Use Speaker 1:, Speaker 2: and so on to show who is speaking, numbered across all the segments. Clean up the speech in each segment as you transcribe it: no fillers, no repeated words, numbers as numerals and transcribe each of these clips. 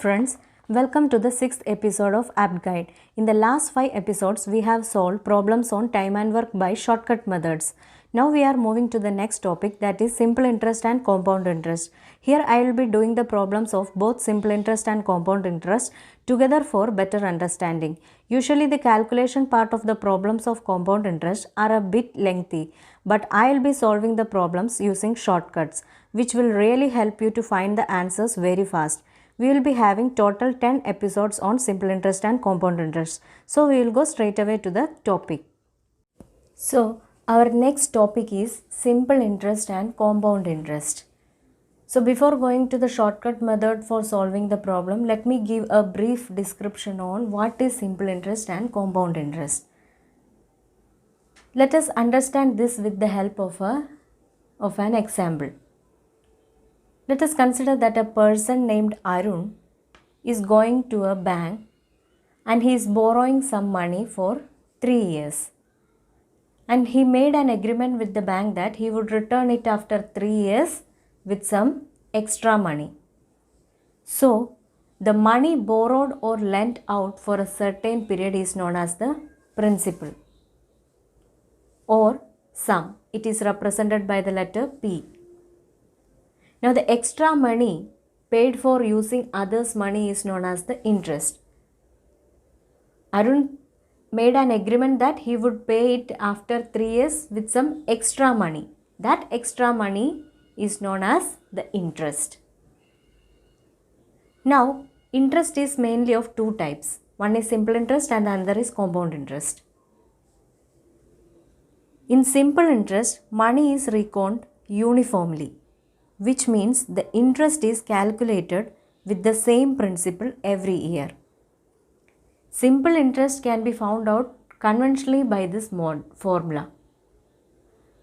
Speaker 1: friends, welcome to the 6th episode of Apt Guide. In the last 5 episodes, we have solved problems on time and work by shortcut methods. Now we are moving to the next topic, that is simple interest and compound interest. Here I will be doing the problems of both simple interest and compound interest together for better understanding. Usually the calculation part of the problems of compound interest are a bit lengthy, but I will be solving the problems using shortcuts, which will really help you to find the answers very fast. We will be having total 10 episodes on simple interest and compound interest. So we will go straight away to the topic. So our next topic is simple interest and compound interest. So before going to the shortcut method for solving the problem, let me give a brief description on what is simple interest and compound interest. Let us understand this with the help of an example. Let us consider that a person named Arun is going to a bank and he is borrowing some money for 3 years. And he made an agreement with the bank that he would return it after 3 years with some extra money. So, the money borrowed or lent out for a certain period is known as the principal or sum. It is represented by the letter P. Now the extra money paid for using others' money is known as the interest. Arun made an agreement that he would pay it after 3 years with some extra money. That extra money is known as the interest. Now interest is mainly of two types. One is simple interest and the other is compound interest. In simple interest, money is reckoned uniformly, which means the interest is calculated with the same principal every year. Simple interest can be found out conventionally by this formula.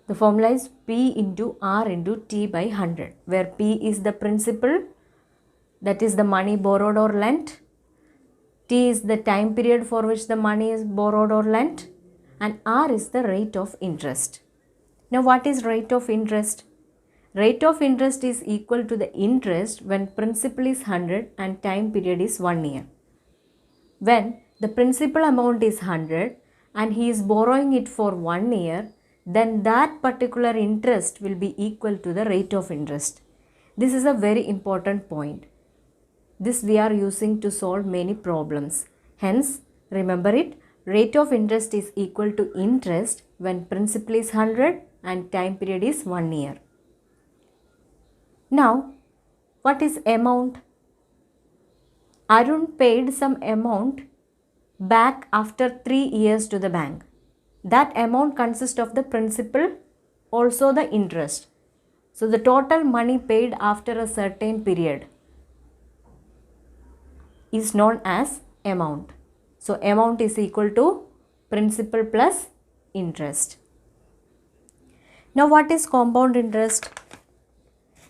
Speaker 1: The formula is P into R into T by 100, where P is the principal, that is the money borrowed or lent. T is the time period for which the money is borrowed or lent, and R is the rate of interest. Now what is rate of interest? Rate of interest is equal to the interest when principal is 100 and time period is 1 year. When the principal amount is 100 and he is borrowing it for 1 year, then that particular interest will be equal to the rate of interest. This is a very important point. This we are using to solve many problems. Hence, remember it, rate of interest is equal to interest when principal is 100 and time period is 1 year. Now, what is amount? Arun paid some amount back after 3 years to the bank. That amount consists of the principal, also the interest. So, the total money paid after a certain period is known as amount. So, amount is equal to principal plus interest. Now, what is compound interest?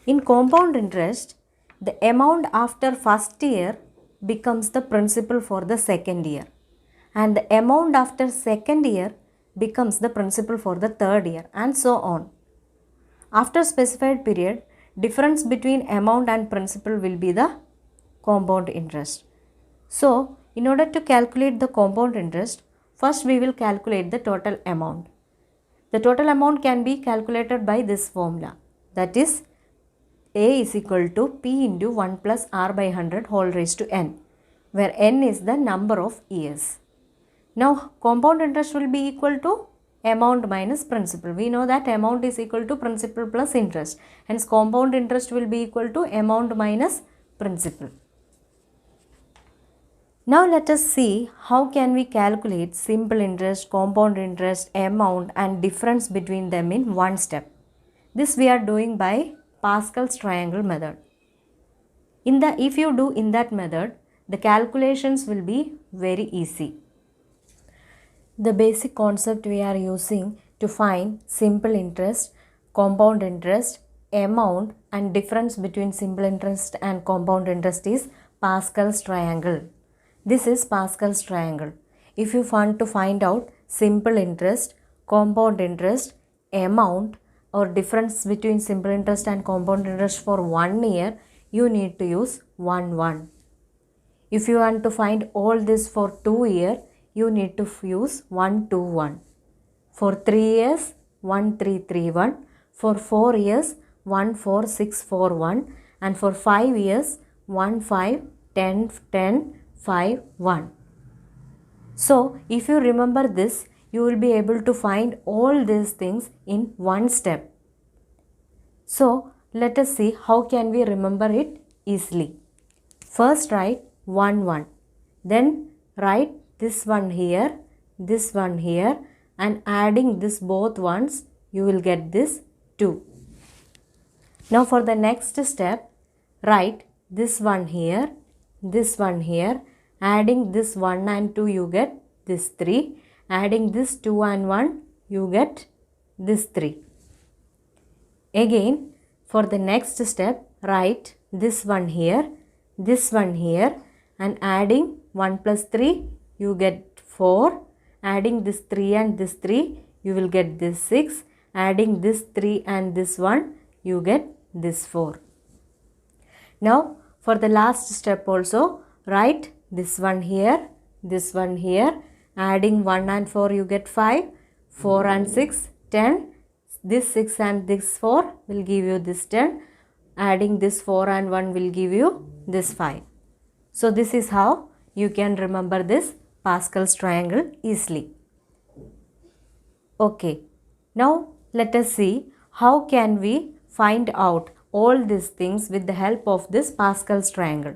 Speaker 1: In compound interest, the amount after first year becomes the principal for the second year, and the amount after second year becomes the principal for the third year, and so on. After specified period, difference between amount and principal will be the compound interest. So, in order to calculate the compound interest, first we will calculate the total amount. The total amount can be calculated by this formula, that is A is equal to P into 1 plus R by 100 whole raised to N, where N is the number of years. Now, compound interest will be equal to amount minus principal. We know that amount is equal to principal plus interest. Hence, compound interest will be equal to amount minus principal. Now, let us see how can we calculate simple interest, compound interest, amount and difference between them in one step. This we are doing by Pascal's triangle method. If you do in that method, the calculations will be very easy. The basic concept we are using to find simple interest, compound interest, amount and difference between simple interest and compound interest is Pascal's triangle. This is Pascal's triangle. If you want to find out simple interest, compound interest, amount or difference between simple interest and compound interest for 1 year, you need to use 1, 1. If you want to find all this for 2 years, you need to use 1, 2, 1. For 3 years, 1, 3, 3, 1. For 4 years, 1, 4, 6, 4, 1. And for 5 years, 1, 5, 10, 10, 5, 1. So, if you remember this, you will be able to find all these things in one step. So, let us see how can we remember it easily. First write 1, 1. Then write this one here, and adding this both ones, you will get this 2. Now for the next step, write this one here, adding this 1 and 2, you get this 3. Adding this 2 and 1, you get this 3. Again, for the next step, write this one here, and adding 1 plus 3, you get 4. Adding this 3 and this 3, you will get this 6. Adding this 3 and this 1, you get this 4. Now, for the last step also, write this one here, adding 1 and 4, you get 5. 4 and 6, 10. This 6 and this 4 will give you this 10. Adding this 4 and 1 will give you this 5. So, this is how you can remember this Pascal's triangle easily. Okay, now let us see how can we find out all these things with the help of this Pascal's triangle.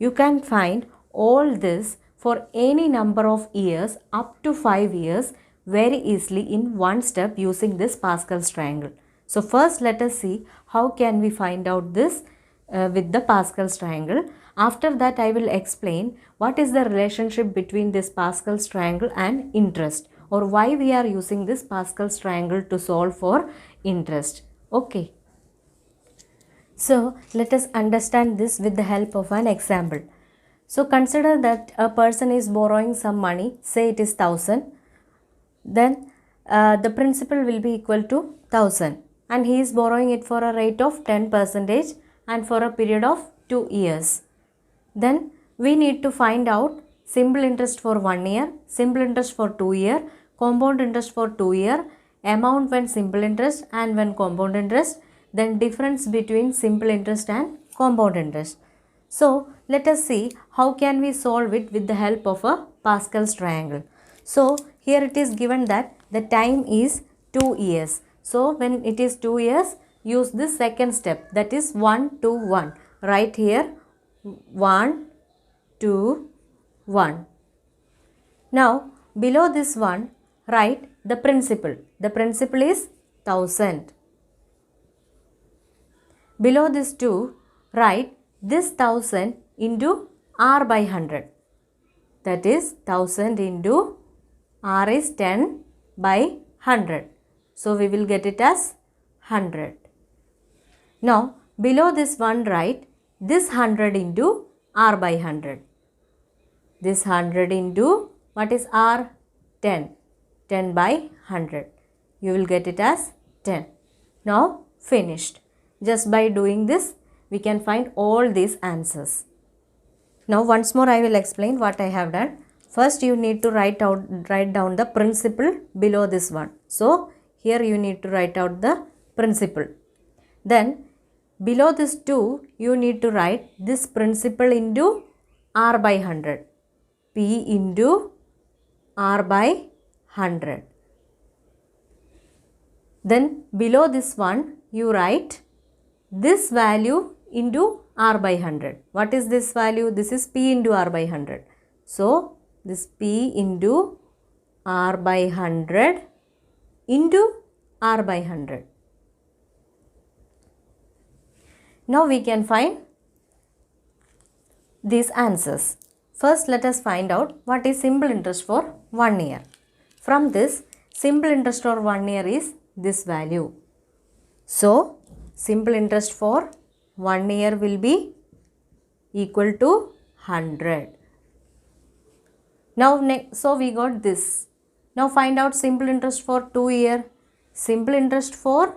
Speaker 1: You can find all this for any number of years up to 5 years very easily in one step using this Pascal's triangle. So first let us see how can we find out this with the Pascal's triangle. After that I will explain what is the relationship between this Pascal's triangle and interest, or why we are using this Pascal's triangle to solve for interest. Okay. So let us understand this with the help of an example. So consider that a person is borrowing some money, say it is 1000. Then the principal will be equal to 1000, and he is borrowing it for a rate of 10% and for a period of 2 years. Then we need to find out simple interest for 1 year, simple interest for 2 years, compound interest for 2 years, amount when simple interest and when compound interest, then difference between simple interest and compound interest. So let us see how can we solve it with the help of a Pascal's triangle. So here it is given that the time is 2 years. So when it is 2 years, use this second step, that is 1, 2, 1. Right here 1, 2, 1. Now below this one, write the principal. The principal is 1000. Below this 2, write this 1000 into R by 100. That is 1000 into R is 10 by 100. So we will get it as 100. Now below this one, write this 100 into R by 100. This 100 into what is R? 10. 10 by 100. You will get it as 10. Now finished. Just by doing this, we can find all these answers. Now once more I will explain what I have done. First you need to write down the principal below this one. So here you need to write out the principal. Then below this 2, you need to write this principal into R by 100. P into R by 100. Then below this one, you write this value into R by 100. What is this value? This is P into R by 100. So this P into R by 100 into R by 100. Now we can find these answers. First let us find out what is simple interest for 1 year. From this, simple interest for 1 year is this value. So simple interest for 1 year will be equal to 100. Now so we got this. Now find out simple interest for 2 year. Simple interest for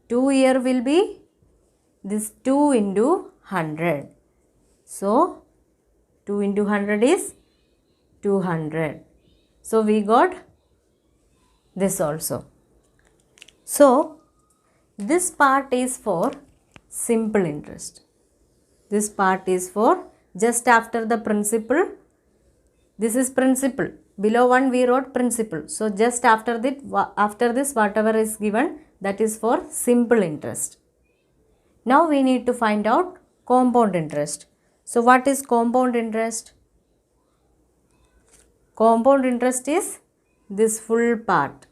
Speaker 1: 2 year will be this 2 into 100. So 2 into 100 is 200. So we got this also. So this part is for simple interest. This part is for just after the principal. This is principal. Below 1 we wrote principal. So just after this whatever is given, that is for simple interest. Now we need to find out compound interest. So what is compound interest? Compound interest is this full part.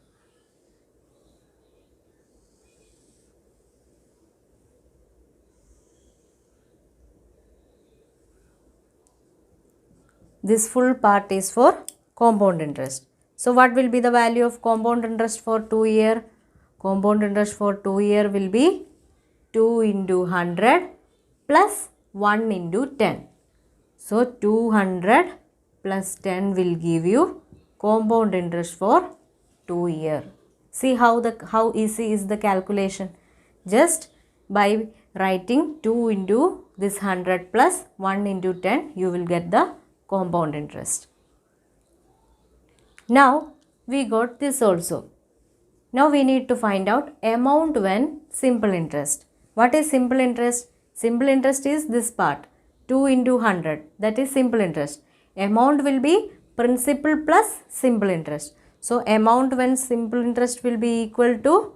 Speaker 1: This full part is for compound interest. So what will be the value of compound interest for 2 year? Compound interest for 2 year will be 2 into 100 plus 1 into 10. So 200 plus 10 will give you compound interest for 2 year. See how easy is the calculation. Just by writing 2 into this 100 plus 1 into 10, you will get the compound interest. Now we got this also. Now we need to find out amount when simple interest. What is simple interest? Simple interest is this part, 2 into 100, that is simple interest. Amount will be principal plus simple interest. So amount when simple interest will be equal to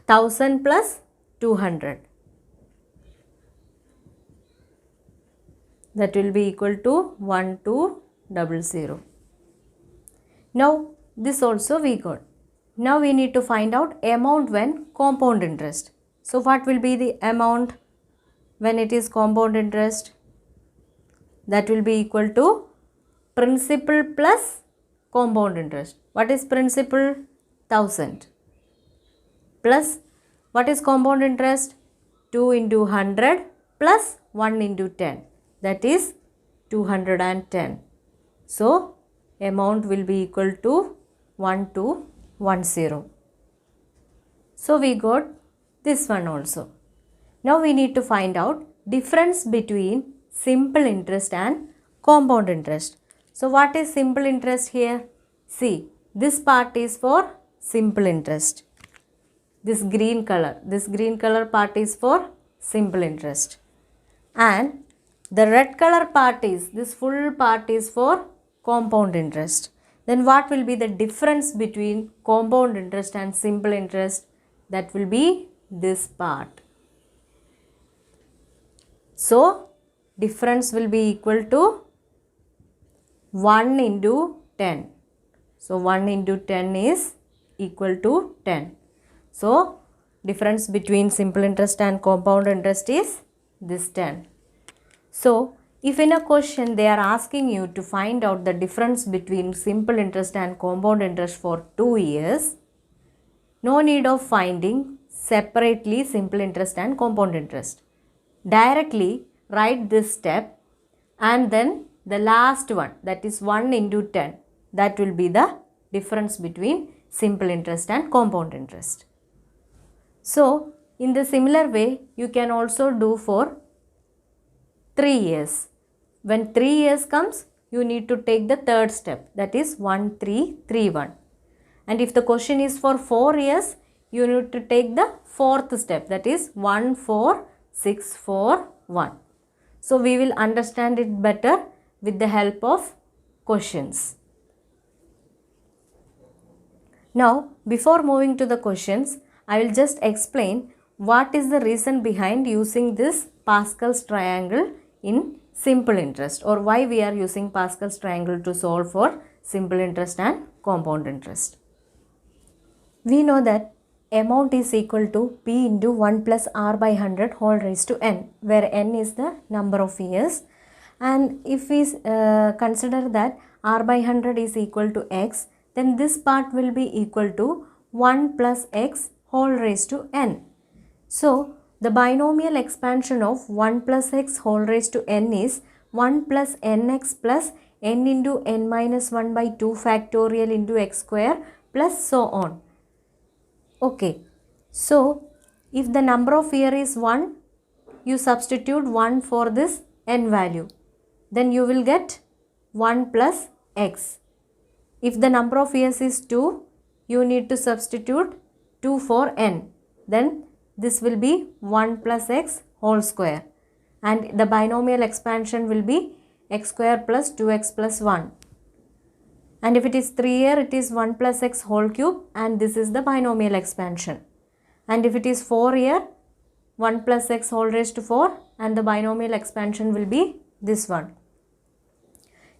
Speaker 1: 1000 plus 200. That will be equal to 1200. Now this also we got. Now we need to find out amount when compound interest. So what will be the amount when it is compound interest? That will be equal to principal plus compound interest. What is principal? 1000. Plus what is compound interest? 2 into 100 plus 1 into 10. That is 210. So amount will be equal to 1210. So we got this one also. Now we need to find out difference between simple interest and compound interest. So what is simple interest here? See, this part is for simple interest. This green color part is for simple interest. And the red color part is, this full part is for compound interest. Then what will be the difference between compound interest and simple interest? That will be this part. So difference will be equal to 1 into 10. So 1 into 10 is equal to 10. So difference between simple interest and compound interest is this 10. So if in a question they are asking you to find out the difference between simple interest and compound interest for 2 years, no need of finding separately simple interest and compound interest. Directly write this step and then the last one, that is 1 into 10, that will be the difference between simple interest and compound interest. So in the similar way you can also do for 3 years. When 3 years comes, you need to take the third step, that is 1, 3, 3, 1. And if the question is for 4 years, you need to take the fourth step, that is 1, 4, 6, 4, 1. So we will understand it better with the help of questions. Now before moving to the questions, I will just explain what is the reason behind using this Pascal's triangle in simple interest, or why we are using Pascal's triangle to solve for simple interest and compound interest. We know that amount is equal to P into 1 plus R by 100 whole raised to N, where N is the number of years. And if we consider that R by 100 is equal to X, then this part will be equal to 1 plus X whole raised to N. So the binomial expansion of 1 plus x whole raised to n is 1 plus nx plus n into n minus 1 by 2 factorial into x square plus so on. Okay. So if the number of year is 1, you substitute 1 for this n value. Then you will get 1 plus x. If the number of years is 2, you need to substitute 2 for n. Then this will be 1 plus x whole square. And the binomial expansion will be x square plus 2x plus 1. And if it is 3 year, it is 1 plus x whole cube, and this is the binomial expansion. And if it is 4 year, 1 plus x whole raised to 4, and the binomial expansion will be this one.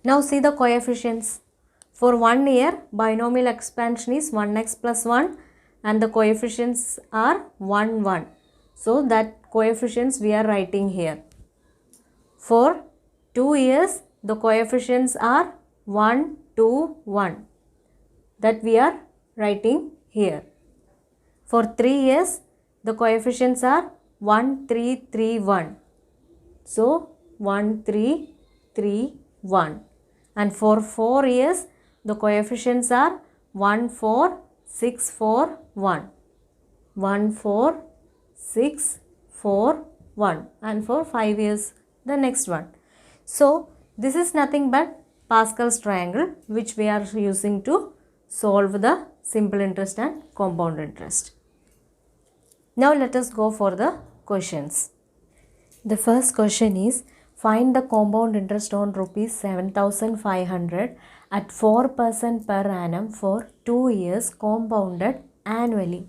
Speaker 1: Now see the coefficients. For 1 year, binomial expansion is 1x plus 1, and the coefficients are 1, 1. So that coefficients we are writing here. For 2 years, the coefficients are 1, 2, 1. That we are writing here. For 3 years, the coefficients are 1, 3, 3, 1. So 1, 3, 3, 1. And for 4 years, the coefficients are 1, 4, 6, 4, 1. 1, 4, 6, 4, 1. And for 5 years, the next one. So this is nothing but Pascal's triangle, which we are using to solve the simple interest and compound interest. Now let us go for the questions. The first question is, find the compound interest on rupees 7,500 at 4% per annum for 2 years compounded annually.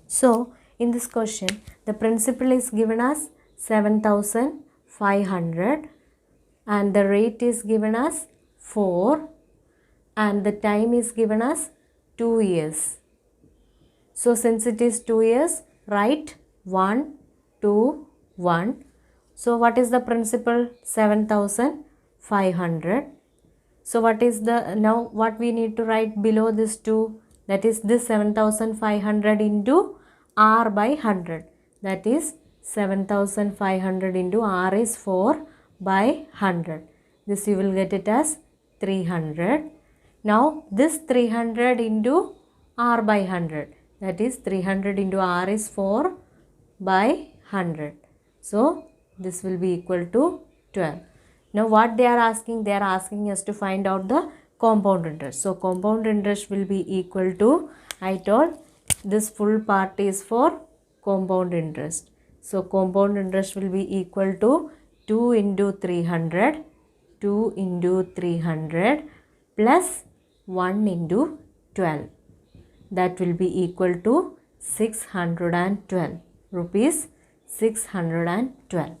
Speaker 1: So in this question, the principal is given as 7,500 and the rate is given as 4 and the time is given as 2 years. So since it is 2 years, write 1, 2, 1. So what is the principal? 7,500. So what is the, now what we need to write below this 2? That is this 7,500 into r by 100. That is 7,500 into r is 4 by 100. This you will get it as 300. Now this 300 into r by 100. That is 300 into r is 4 by 100. So this will be equal to 12. Now what they are asking? They are asking us to find out the compound interest. So compound interest will be equal to, I told this full part is for compound interest. So compound interest will be equal to 2 into 300, 2 into 300 plus 1 into 12. That will be equal to 612 rupees, 612.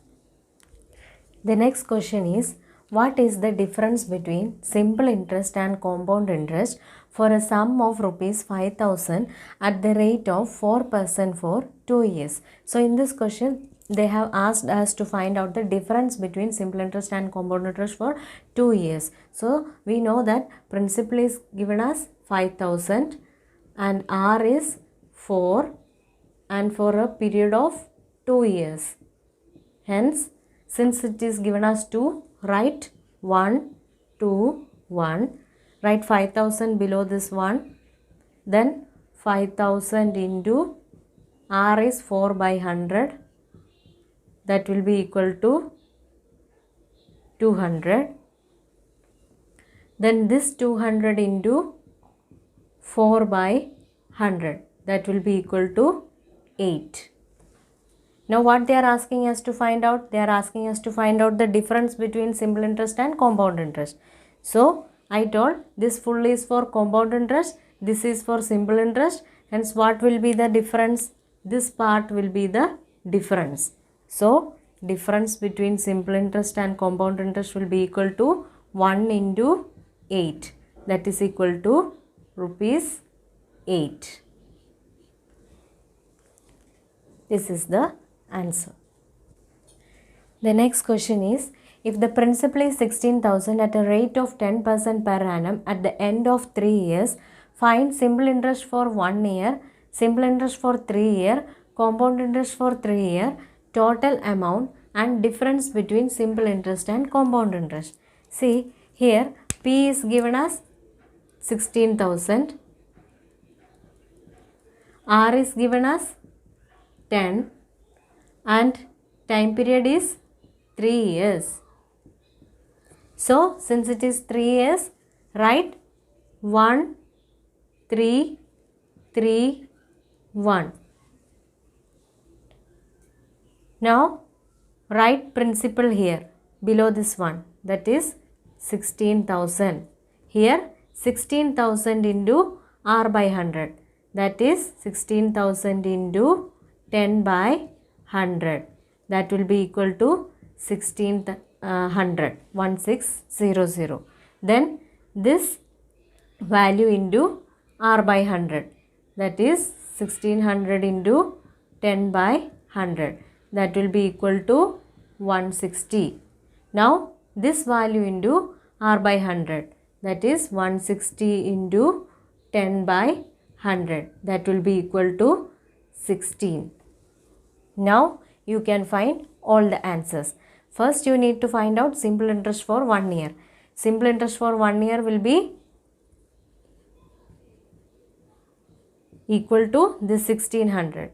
Speaker 1: The next question is, what is the difference between simple interest and compound interest for a sum of rupees 5,000 at the rate of 4% for 2 years? So in this question, they have asked us to find out the difference between simple interest and compound interest for 2 years. So we know that principal is given as 5,000 and r is 4 and for a period of 2 years. Hence, since it is given as 2, write 1, 2, 1. Write 5,000 below this 1. Then 5,000 into r is 4 by 100. That will be equal to 200. Then this 200 into 4 by 100. That will be equal to 8. Now what they are asking us to find out? They are asking us to find out the difference between simple interest and compound interest. So I told this full is for compound interest, this is for simple interest. Hence what will be the difference? This part will be the difference. So difference between simple interest and compound interest will be equal to 1 into 8. That is equal to rupees 8. This is the answer. The next question is, if the principal is 16,000 at a rate of 10% per annum at the end of 3 years, find simple interest for 1 year, simple interest for 3 year, compound interest for 3 year, total amount and difference between simple interest and compound interest. See here, P is given as 16,000, R is given as 10 and time period is 3 years. So, since it is 3 years, write 1, 3, 3, 1. Now, write principal here below this one, that is 16,000. Here 16,000 into R by 100, that is 16,000 into 10 by 100, that will be equal to 1600, 1600. Then this value into R by 100, that is 1600 into 10 by 100, that will be equal to 160. Now this value into R by 100, that is 160 into 10 by 100, that will be equal to 16. Now you can find all the answers. First you need to find out simple interest for 1 year. Simple interest for 1 year will be equal to this 1600.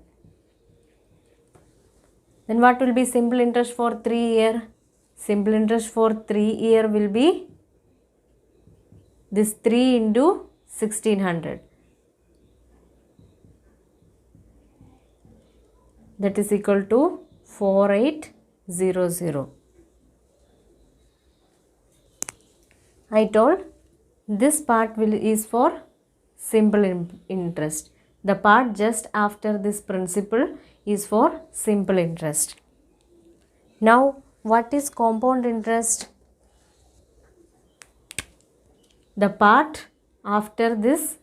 Speaker 1: Then what will be simple interest for 3 year? Simple interest for 3 year will be this 3 into 1600. That is equal to 4800. I told this part is for simple interest. The part just after this principal is for simple interest. Now, what is compound interest? The part after this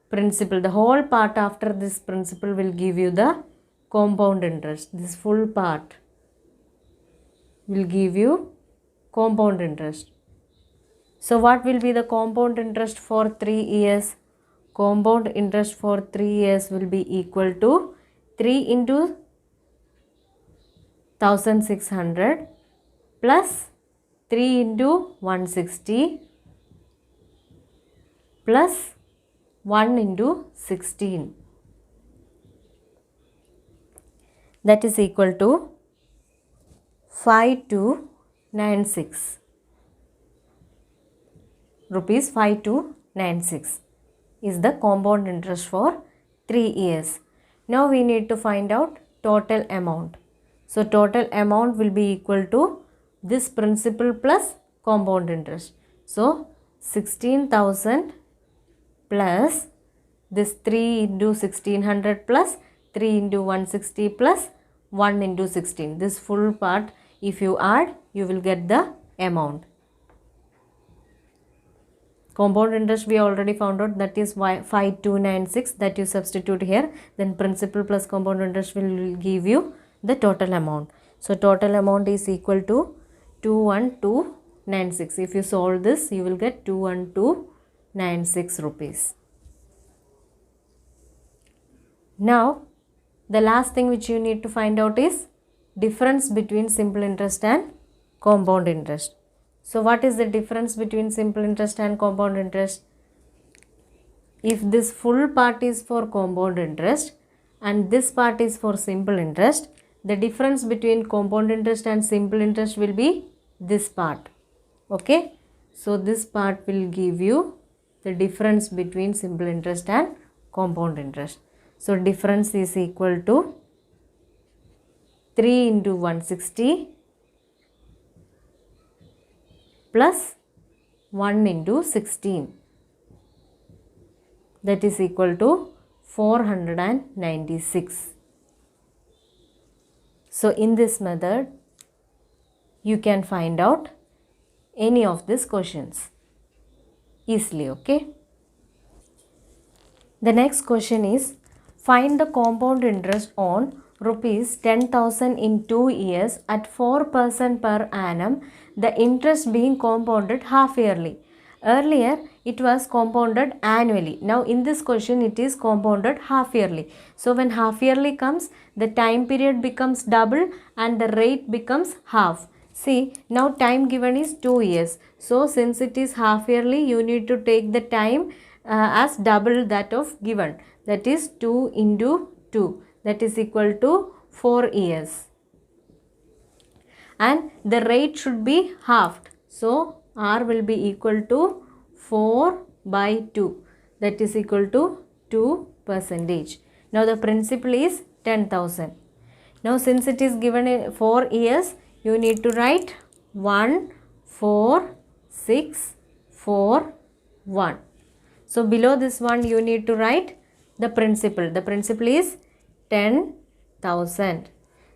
Speaker 1: principal, the whole part after this principal will give you the compound interest. This full part will give you compound interest. So, what will be the compound interest for 3 years? Compound interest for 3 years will be equal to 3 into 1600 plus 3 into 160 plus 1 into 16. That is equal to 5296. Rupees 5296 is the compound interest for 3 years. Now we need to find out total amount. So total amount will be equal to this principal plus compound interest. So 16,000 plus this 3 into 1600 plus 3 into 160 plus 1 into 16. This full part if you add, you will get the amount. Compound interest we already found out, that is 5296, that you substitute here. Then principal plus compound interest will give you the total amount. So total amount is equal to 21296. If you solve this, you will get 21296 rupees. Now the last thing which you need to find out is difference between simple interest and compound interest. So what is the difference between simple interest and compound interest? If this full part is for compound interest and this part is for simple interest, the difference between compound interest and simple interest will be this part. Okay. So this part will give you the difference between simple interest and compound interest. So difference is equal to 3 into 160 plus 1 into 16, that is equal to 496. So in this method you can find out any of these questions easily. Okay. The next question is, find the compound interest on rupees 10,000 in 2 years at 4% per annum, the interest being compounded half yearly. Earlier it was compounded annually. Now in this question it is compounded half yearly. So when half yearly comes, the time period becomes double and the rate becomes half. See, now time given is 2 years. So since it is half yearly, you need to take the time as double that of given. That is 2 into 2. That is equal to 4 years. and the rate should be halved. So R will be equal to 4 by 2, that is equal to 2%. Now the principal is 10,000. Now since it is given 4 years, you need to write 1, 4, 6, 4, 1. So below this one you need to write the principal. The principal is 10,000.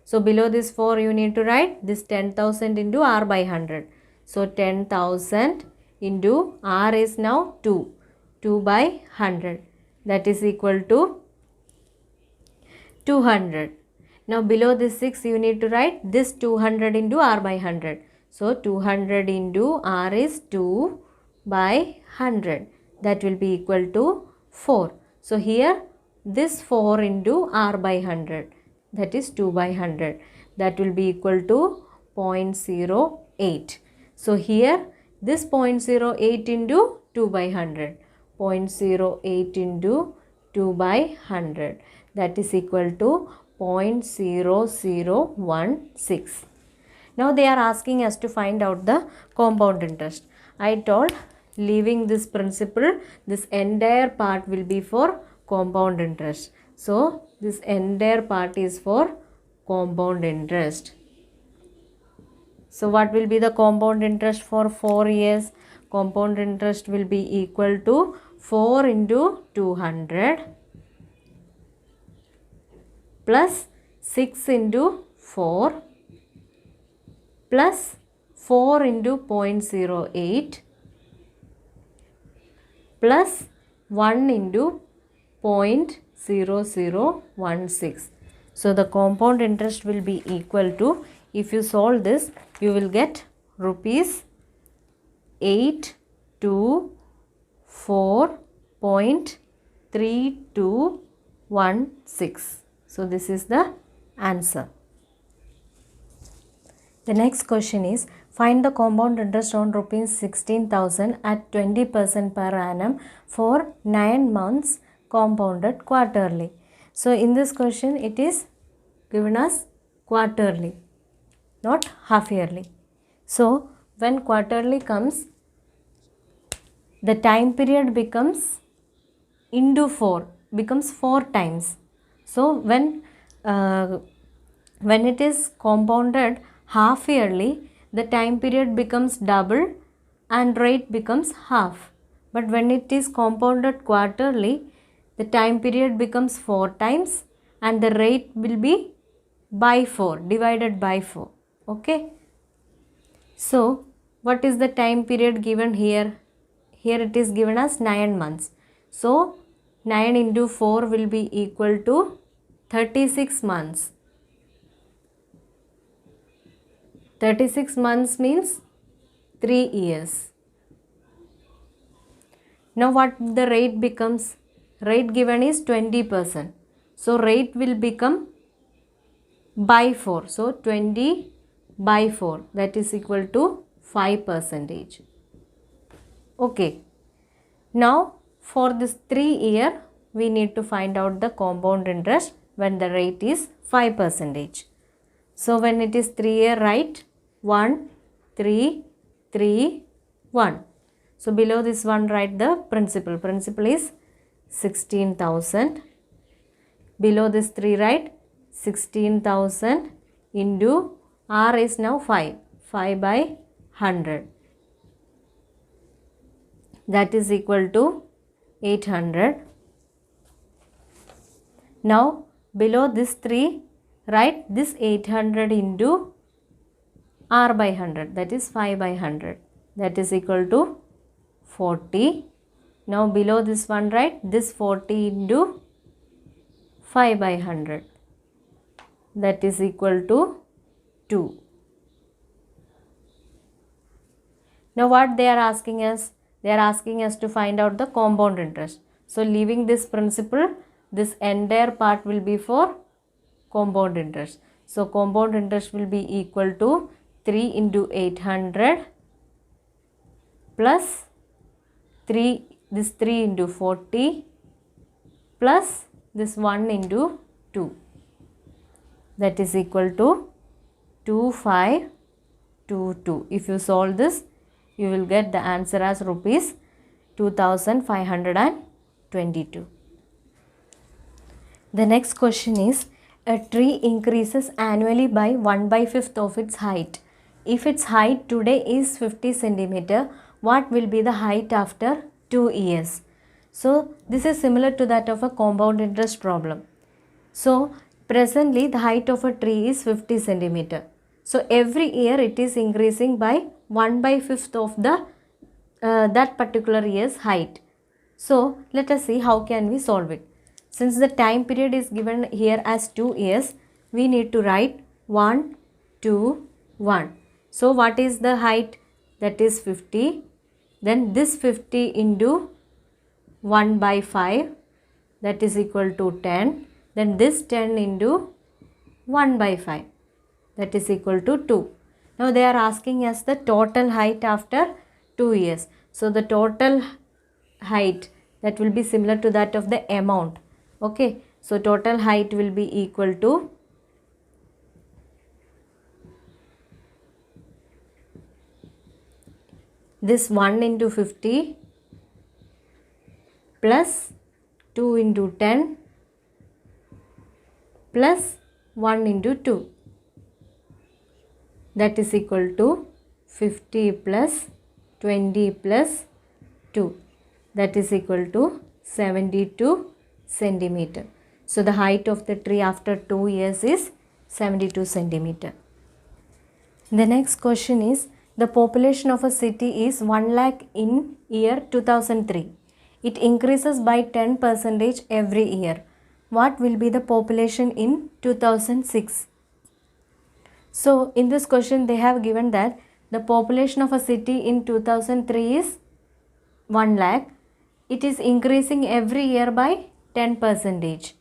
Speaker 1: So below this 4 you need to write this 10,000 into R by 100. So 10,000 into R is now 2. 2 by 100. That is equal to 200. Now below this 6 you need to write this 200 into R by 100. So 200 into R is 2 by 100. That will be equal to 4. So here this 4 into R by 100, that is 2 by 100. That will be equal to 0.08. So here this 0.08 into 2 by 100. 0.08 into 2 by 100. That is equal to 0.0016. Now they are asking us to find out the compound interest. I told leaving this principal, this entire part will be for compound interest. So this entire part is for compound interest. So what will be the compound interest for 4 years? Compound interest will be equal to 4 into 200 plus 6 into 4 plus 4 into 0.08 plus 1 into 0.0016. So the compound interest will be equal to, if you solve this, you will get rupees 824.3216. So this is the answer. The next question is, find the compound interest on rupees 16,000 at 20% per annum for 9 months compounded quarterly. So in this question it is given as quarterly, not half yearly. So when quarterly comes, the time period becomes into 4, becomes 4 times. So when it is compounded half yearly, the time period becomes double and rate becomes half. But when it is compounded quarterly, the time period becomes 4 times and the rate will be by 4, divided by 4. Okay. So what is the time period given here? Here it is given as 9 months. So 9 into 4 will be equal to 36 months. 36 months means 3 years. Now what the rate becomes? Rate given is 20%. So rate will become by 4. So 20 by 4, that is equal to 5%. Okay. Now for this 3 year, we need to find out the compound interest when the rate is 5%. So when it is 3 year, write 1, 3, 3, 1. So below this one write the principal. Principal is 16,000. Below this 3 write 16,000 into R is now 5. 5 by 100. That is equal to 800. Now below this 3 write this 800 into R by 100, that is 5 by 100, that is equal to 40. Now below this one write this 40 into 5 by 100, that is equal to 2. Now what they are asking us? They are asking us to find out the compound interest. So leaving this principal, this entire part will be for compound interest. So compound interest will be equal to 3 into 800 plus 3, this 3 into 40 plus this 1 into 2, that is equal to 25 22. If you solve this, you will get the answer as rupees 2522. The next question is, a tree increases annually by 1/5 of its height. If its height today is 50 centimeter, what will be the height after 2 years? So this is similar to that of a compound interest problem. So presently the height of a tree is 50 centimeter. So every year it is increasing by 1/5 of the that particular year's height. So let us see how can we solve it. Since the time period is given here as 2 years, we need to write 1, 2, 1. So what is the height? That is 50. Then this 50 into 1/5, that is equal to 10. Then this 10 into 1/5, that is equal to 2. Now they are asking us the total height after 2 years. So the total height, that will be similar to that of the amount. Okay, so total height will be equal to this 1 into 50 plus 2 into 10 plus 1 into 2, that is equal to 50 plus 20 plus 2, that is equal to 72 centimeter. So the height of the tree after 2 years is 72 centimeter. The next question is, the population of a city is 1 lakh in year 2003. It increases by 10% every year. What will be the population in 2006? So in this question they have given that the population of a city in 2003 is 1 lakh. It is increasing every year by 10%.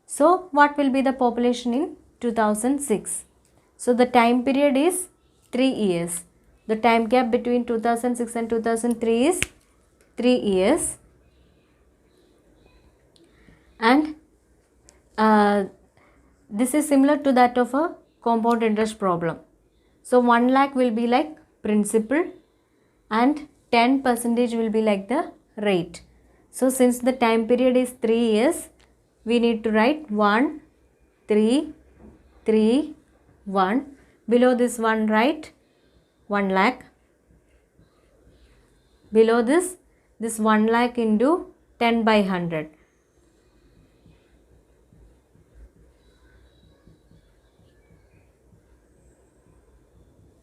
Speaker 1: So what will be the population in 2006? So the time period is 3 years. The time gap between 2006 and 2003 is 3 years. And this is similar to that of a compound interest problem. So 1 lakh will be like principal and 10% will be like the rate. So since the time period is 3 years, we need to write 1, 3, 3, 1. Below this 1 write 1 lakh. Below this 1 lakh into 10 by 100.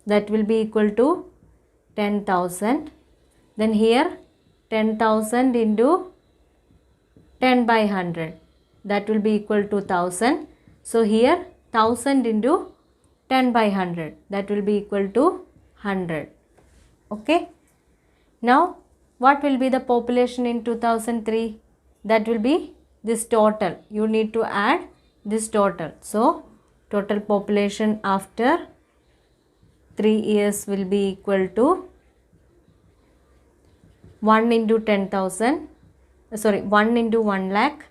Speaker 1: That will be equal to 10,000. Then here 10,000 into 10 by 100, that will be equal to 1000. So here 1000 into 10 by 100, that will be equal to 100. Okay. Now what will be the population in 2003? That will be this total. You need to add this total. So total population after 3 years will be equal to 1 into 10,000, 1 into 1 lakh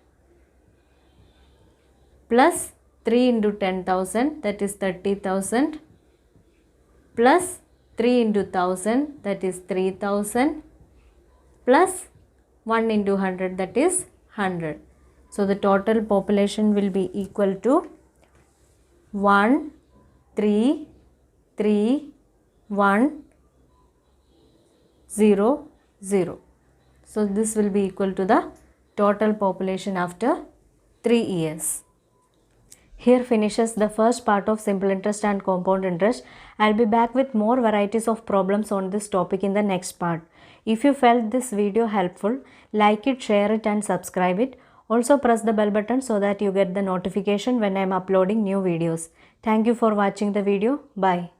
Speaker 1: plus 3 into 10,000, that is 30,000, plus 3 into 1000, that is 3,000, plus 1 into 100, that is 100. So the total population will be equal to 1, 3, 3, 1, 0, 0. So this will be equal to the total population after 3 years. Here finishes the first part of simple interest and compound interest. I'll be back with more varieties of problems on this topic in the next part. If you felt this video helpful, like it, share it and subscribe it. Also press the bell button so that you get the notification when I am uploading new videos. Thank you for watching the video. Bye.